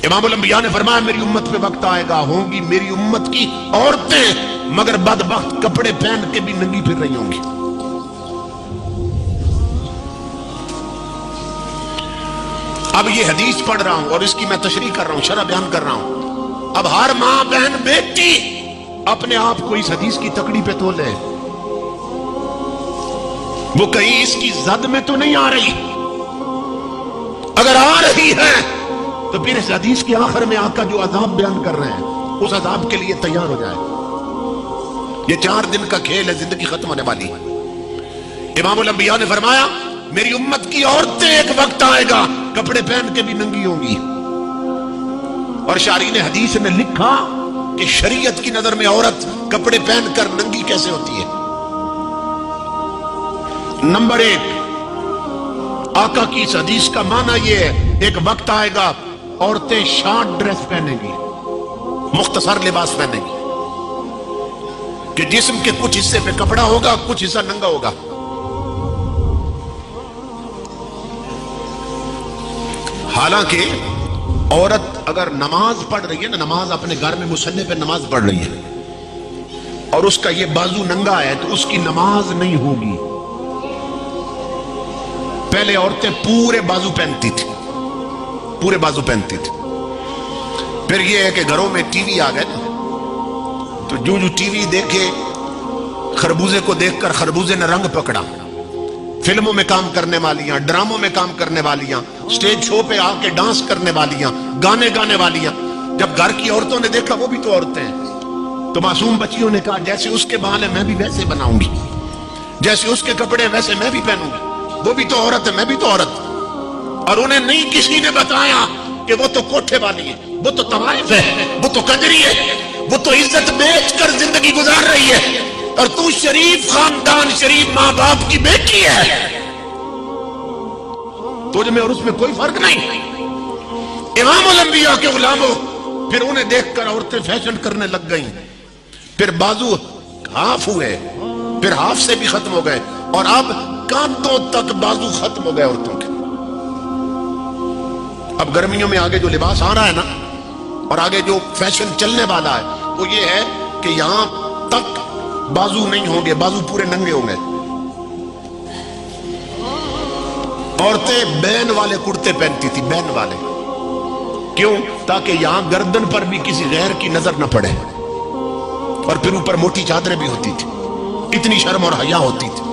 इमामुल अंबिया ने फरमाया मेरी उम्मत पे वक्त आएगा, होंगी मेरी उम्मत की औरतें मगर बदबख्त कपड़े पहन के भी नंगी फिर रही होंगी। अब ये हदीस पढ़ रहा हूं और इसकी मैं तशरीह कर रहा हूं, शरह बयान कर रहा हूं। अब हर मां बहन बेटी अपने आप को इस हदीस की तकड़ी पे तोले, वो कहीं इसकी जद में तो नहीं आ रही। अगर आ रही है तो फिर इस हदीस के आखिर में आका जो अजाब बयान कर रहे हैं उस अजाब के लिए तैयार हो जाए। ये 4 दिन का खेल है, जिंदगी खत्म होने वाली है। इमामुल अंबिया ने फरमाया मेरी उम्मत की औरतें एक वक्त आएगा कपड़े पहन के भी नंगी होंगी। और शारीन हदीस ने लिखा कि शरीयत की नजर में औरत कपड़े पहनकर नंगी कैसे होती है। नंबर 1, आका की इस हदीस का माना यह है एक वक्त आएगा औरतें शॉर्ट ड्रेस पहनेंगी, मुख्तसर लिबास पहनेंगी कि जिस्म के कुछ हिस्से पे कपड़ा होगा, कुछ हिस्सा नंगा होगा। हालांकि औरत अगर नमाज पढ़ रही है ना, नमाज अपने घर में मुसल्ले पे नमाज पढ़ रही है और उसका ये बाजू नंगा है तो उसकी नमाज नहीं होगी। पहले औरतें पूरे बाजू पहनती थी, पूरे बाजू पहनती थी। फिर ये है कि घरों में टीवी आ गए ना, तो जो टीवी देखे खरबूजे को देखकर खरबूजे ने रंग पकड़ा। फिल्मों में काम करने वालियां, ड्रामों में काम करने वालियां, स्टेज शो पे आके डांस करने वालियां, गाने गाने वालियां, जब घर की औरतों ने देखा वो भी तो औरतें हैं, तो मासूम बच्चियों ने कहा जैसे उसके बाल है मैं भी वैसे बनाऊंगी, जैसे उसके कपड़े वैसे मैं भी पहनूंगी, वो भी तो औरत है मैं भी तो औरत। और उन्हें नहीं किसी ने बताया कि वो तो कोठे वाली है, वो तो तवाइफ है, वो तो कजरी है, वो तो इज्जत बेचकर जिंदगी गुजार रही है और तू शरीफ खानदान शरीफ मां बाप की बेटी है, तुझ में और उसमें कोई फर्क नहीं। इमामुल अंबिया के गुलामों, फिर उन्हें देखकर औरतें फैशन करने लग गईं। फिर बाजू हाफ हुए, फिर हाफ से भी खत्म हो गए और अब कांधों तक बाजू खत्म हो गए औरतों के। अब गर्मियों में आगे जो लिबास आ रहा है ना और आगे जो फैशन चलने वाला है वो ये है कि यहां तक बाजू नहीं होंगे, बाजू पूरे नंगे होंगे। औरतें बैन वाले कुर्ते पहनती थी, बैन वाले, क्यों? ताकि यहां गर्दन पर भी किसी गैर की नजर न पड़े। और फिर ऊपर मोटी चादरें भी होती थी, इतनी शर्म और हया होती थी।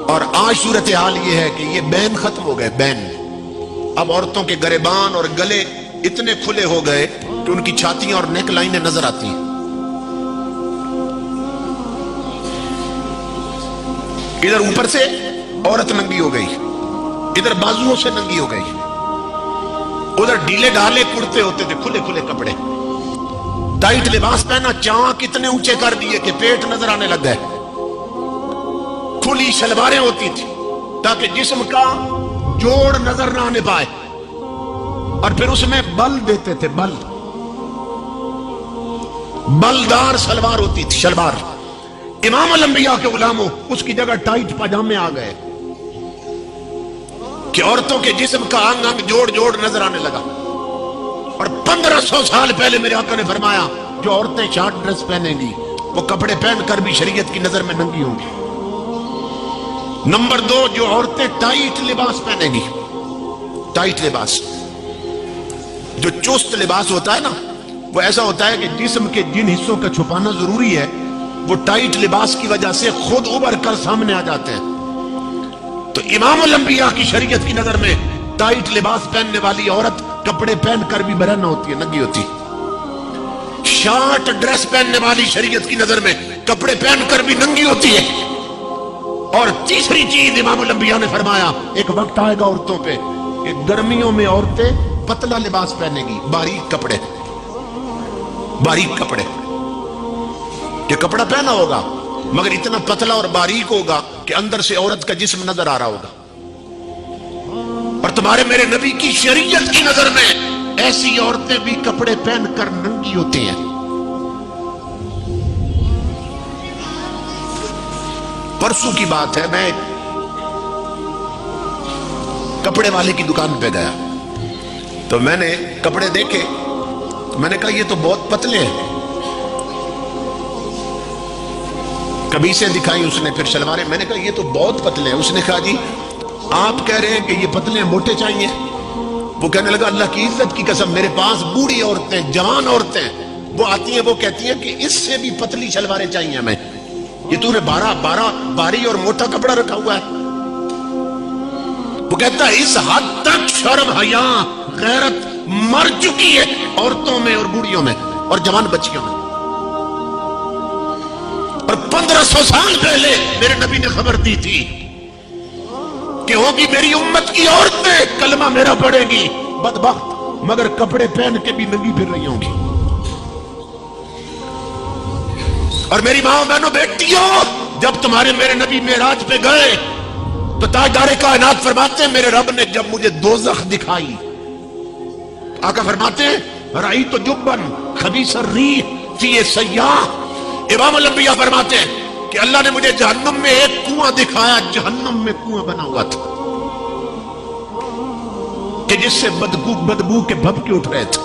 और आज सूरत हाल ये है कि ये बैन खत्म हो गए, बैन। अब औरतों के गरेबान और गले इतने खुले हो गए कि उनकी छातियां और नेक लाइनें नजर आती हैं। इधर ऊपर से औरत नंगी हो गई, इधर बाजुओं से नंगी हो गई, उधर ढीले ढाले कुर्ते होते थे, खुले खुले कपड़े, टाइट लिबास पहना, चाक इतने ऊंचे कर दिए कि पेट नजर आने लग गए, खुली शलवारें होती थी ताकि जिस्म का जोड़ नजर ना आने पाए। और फिर उसमें बल देते थे, बल, बलदार सलवार होती थी, शलवार। इमामुल अंबिया के गुलामों, उसकी जगह टाइट पजामे आ गए कि औरतों के जिस्म का अंग अंग जोड़ जोड़ नजर आने लगा। और 1500 साल पहले मेरे आका ने फरमाया जो औरतें शॉर्ट ड्रेस पहनेंगी वो कपड़े पहनकर भी शरीयत की नजर में नंगी होंगी। नंबर 2, जो औरतें टाइट लिबास पहनेंगी, टाइट लिबास, जो चुस्त लिबास होता है ना, वो ऐसा होता है कि जिस्म के जिन हिस्सों का छुपाना जरूरी है वो टाइट लिबास की वजह से खुद उभर कर सामने आ जाते हैं। तो इमामुल अंबिया की शरीयत की नजर में टाइट लिबास पहनने वाली औरत कपड़े पहनकर भी बरहना होती है, नंगी होती। शॉर्ट ड्रेस पहनने वाली शरीयत की नजर में कपड़े पहनकर भी नंगी होती है। और तीसरी चीज इमामुल अंबिया ने फरमाया एक वक्त आएगा औरतों पे, एक गर्मियों में औरतें पतला लिबास पहनेगी, बारीक कपड़े, बारीक कपड़े। ये कपड़ा पहना होगा मगर इतना पतला और बारीक होगा कि अंदर से औरत का जिस्म नजर आ रहा होगा। और तुम्हारे मेरे नबी की शरीयत की नजर में ऐसी औरतें भी कपड़े पहनकर नंगी होती हैं। परसों की बात है, मैं कपड़े वाले की दुकान पे गया, تو میں نے کپڑے دیکھے، میں نے کہا یہ تو بہت پتلے ہیں. قمیصیں دکھائی اس نے، پھر شلواریں. میں نے کہا یہ تو بہت پتلے ہیں. اس نے کہا جی آپ کہہ رہے ہیں کہ یہ پتلے ہیں، موٹے چاہیے؟ وہ کہنے لگا اللہ کی عزت کی قسم، میرے پاس بوڑھی عورتیں، جوان عورتیں وہ آتی ہیں، وہ کہتی ہیں کہ اس سے بھی پتلی شلواریں چاہیے ہمیں. یہ تو نے باری اور موٹا کپڑا رکھا ہوا ہے. وہ کہتا ہے اس حد تک شرم حیا غیرت مر چکی ہے عورتوں میں اور بوڑھیوں میں اور جوان بچیوں میں. اور 1500 سال پہلے میرے نبی نے خبر دی تھی کہ ہوگی میری امت کی عورتیں کلمہ میرا پڑھے گی بدبخت، مگر کپڑے پہن کے بھی ننگی پھر رہی ہوں گی. اور میری ماں بہنوں بیٹیوں، جب تمہارے میرے نبی معراج پہ گئے تو تاجدار کائنات فرماتے ہیں میرے رب نے جب مجھے دوزخ دکھائی، آقا فرماتے ہیں رأیت جبن خبیث الریح فی سیاح. امام الانبیاء فرماتے ہیں کہ اللہ نے مجھے جہنم میں ایک کنواں دکھایا، جہنم میں کنواں بنا ہوا تھا کہ جس سے بدبو کے بھبکے اٹھ رہے تھے،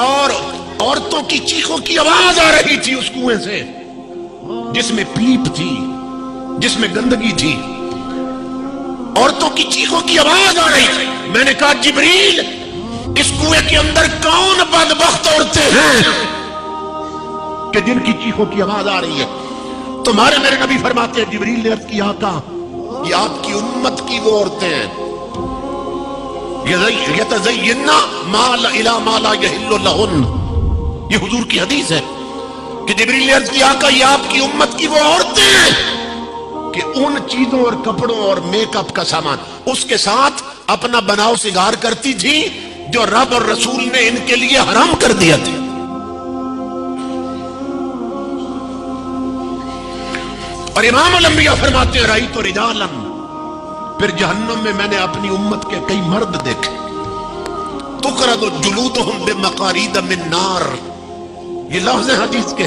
اور عورتوں کی چیخوں کی آواز آ رہی تھی اس کنویں سے جس میں پیپ تھی، جس میں گندگی تھی. عورتوں کی چیخوں کی آواز آ رہی تھی. میں نے کہا جبریل اس کنویں کے اندر کون بدبخت عورتیں ہیں کہ جن کی چیخوں کی آواز آ رہی ہے؟ تمہارے میرے نبی فرماتے ہیں جبریل نے عرض کی آقا یہ آپ کی امت کی وہ عورتیں ہیں یتزیننا ما لا یحل لہن. یہ حضور کی حدیث ہے کہ جبریل نے عرض کی آقا یہ آپ کی امت کی وہ عورتیں ہیں کہ ان چیزوں اور کپڑوں اور میک اپ کا سامان اس کے ساتھ اپنا بناؤ سنگار کرتی تھی جو رب اور رسول نے ان کے لیے حرام کر دیا تھا. اور امام الانبیاء فرماتے ہیں رأیت رجالا، پھر جہنم میں میں نے اپنی امت کے کئی مرد دیکھے تقرض جلودہم بمقارید من نار. یہ لفظ حدیث کے.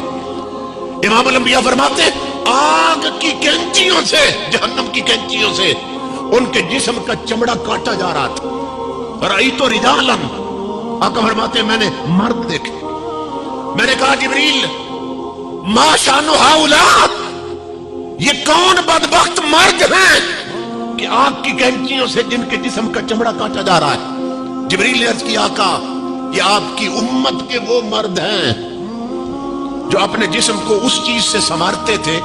امام الانبیاء فرماتے ہیں آگ کی کینچیوں سے، جہنم کی کینچیوں سے ان کے جسم کا چمڑا کاٹا جا رہا تھا. رأیت رجالا، آقا فرماتے ہیں میں نے مرد دیکھے. میں نے کہا جبریل ما شان ہؤلاء، یہ کون بدبخت مرد ہیں کہ آگ کی کینچیوں سے جن کے جسم کا چمڑا کاٹا جا رہا ہے؟ جبریل نے عرض کیا آقا یہ آپ کی امت کے وہ مرد ہیں جو اپنے جسم کو اس چیز سے سنوارتے تھے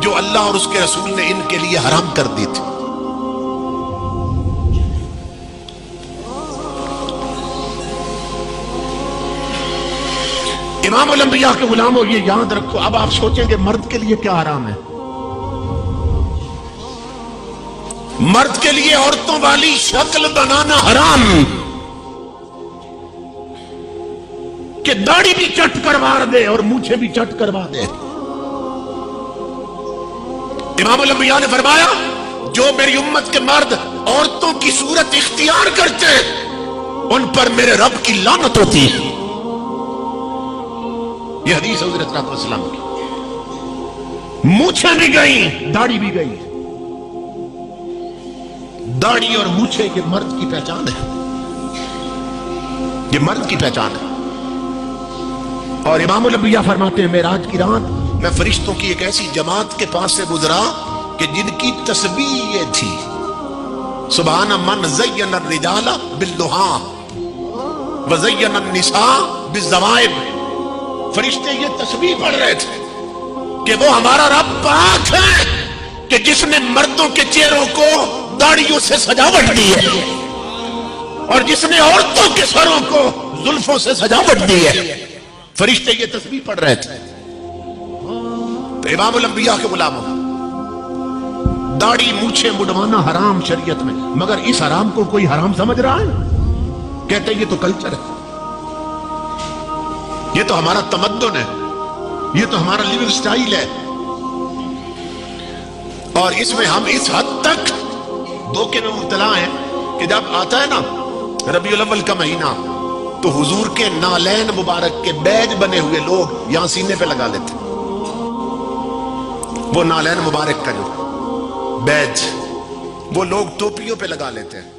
جو اللہ اور اس کے رسول نے ان کے لیے حرام کر دی تھی. امام الانبیاء کے غلاموں یہ یاد رکھو. اب آپ سوچیں گے مرد کے لیے کیا حرام ہے؟ مرد کے لیے عورتوں والی شکل بنانا حرام، کہ داڑھی بھی چٹ کروا دے اور مونچھیں بھی چٹ کروا دے. امام الانبیاء نے فرمایا جو میری امت کے مرد عورتوں کی صورت اختیار کرتے ان پر میرے رب کی لعنت ہوتی ہے. یہ حدیث حضرت صلی اللہ علیہ وسلم کی. مونچھیں بھی گئی، داڑھی بھی گئی. داڑھی اور مونچھیں یہ مرد کی پہچان ہے، یہ مرد کی پہچان ہے. اور امام الانبیاء فرماتے ہیں معراج کی رات میں فرشتوں کی ایک ایسی جماعت کے پاس سے گزرا کہ جن کی تسبیح یہ تھی سبحان من زین الرجال بالدہا وزین النساء بالزوائب. فرشتے یہ تسبیح پڑھ رہے تھے کہ وہ ہمارا رب پاک ہے کہ جس نے مردوں کے چہروں کو داڑھیوں سے سجاوٹ دی ہے اور جس نے عورتوں کے سروں کو زلفوں سے سجاوٹ دی ہے. فرشتے یہ تسبیح پڑھ رہے تھے. تو امام الانبیاء کے غلاموں، داڑھی مونچھیں مڈوانا حرام شریعت میں، مگر اس حرام کو کوئی حرام سمجھ رہا ہے؟ کہتے ہیں یہ تو کلچر ہے، یہ تو ہمارا تمدن ہے، یہ تو ہمارا لیونگ سٹائل ہے. اور اس میں ہم اس حد تک دھوکے میں مبتلا ہیں کہ جب آتا ہے نا ربیع الاول کا مہینہ تو حضور کے نالین مبارک کے بیج بنے ہوئے لوگ یہاں سینے پہ لگا لیتے. وہ نالین مبارک کا جو بیج وہ لوگ ٹوپیوں پہ لگا لیتے ہیں.